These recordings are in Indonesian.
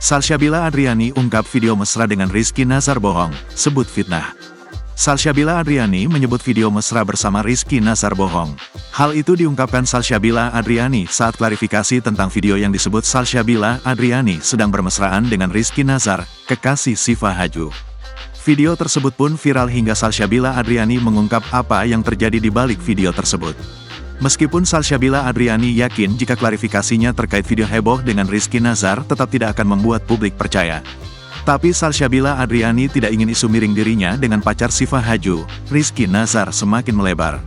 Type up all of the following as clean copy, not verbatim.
Salsabila Adriani ungkap video mesra dengan Rizky Nazar bohong, sebut fitnah. Salsabila Adriani menyebut video mesra bersama Rizky Nazar bohong. Hal itu diungkapkan Salsabila Adriani saat klarifikasi tentang video yang disebut Salsabila Adriani sedang bermesraan dengan Rizky Nazar, kekasih Syifa Haju. Video tersebut pun viral hingga Salsabila Adriani mengungkap apa yang terjadi di balik video tersebut. Meskipun Salsabila Adriani yakin jika klarifikasinya terkait video heboh dengan Rizky Nazar tetap tidak akan membuat publik percaya. Tapi Salsabila Adriani tidak ingin isu miring dirinya dengan pacar Syifa Haju, Rizky Nazar semakin melebar.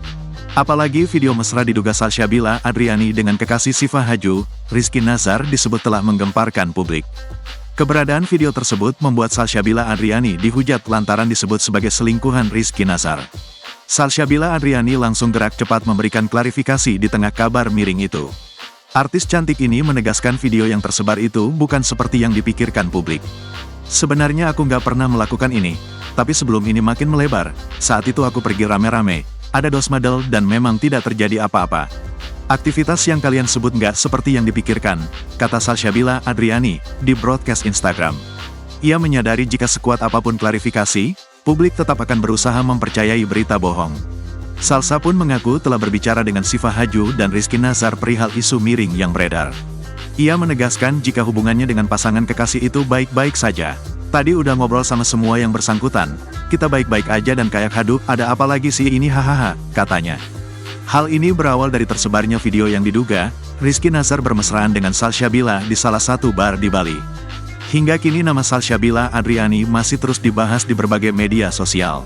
Apalagi video mesra diduga Salsabila Adriani dengan kekasih Syifa Haju, Rizky Nazar disebut telah menggemparkan publik. Keberadaan video tersebut membuat Salsabila Adriani dihujat lantaran disebut sebagai selingkuhan Rizky Nazar. Salsabila Adriani langsung gerak cepat memberikan klarifikasi di tengah kabar miring itu. Artis cantik ini menegaskan video yang tersebar itu bukan seperti yang dipikirkan publik. Sebenarnya aku nggak pernah melakukan ini, tapi sebelum ini makin melebar, saat itu aku pergi rame-rame, ada dos model dan memang tidak terjadi apa-apa. Aktivitas yang kalian sebut nggak seperti yang dipikirkan, kata Salsabila Adriani di broadcast Instagram. Ia menyadari jika sekuat apapun klarifikasi, publik tetap akan berusaha mempercayai berita bohong. Salsa pun mengaku telah berbicara dengan Syifa Haju dan Rizky Nazar perihal isu miring yang beredar. Ia menegaskan jika hubungannya dengan pasangan kekasih itu baik-baik saja. Tadi udah ngobrol sama semua yang bersangkutan, kita baik-baik aja dan kayak haduh ada apa lagi sih ini hahaha, katanya. Hal ini berawal dari tersebarnya video yang diduga, Rizky Nazar bermesraan dengan Salsabila di salah satu bar di Bali. Hingga kini nama Salsabila Adriani masih terus dibahas di berbagai media sosial.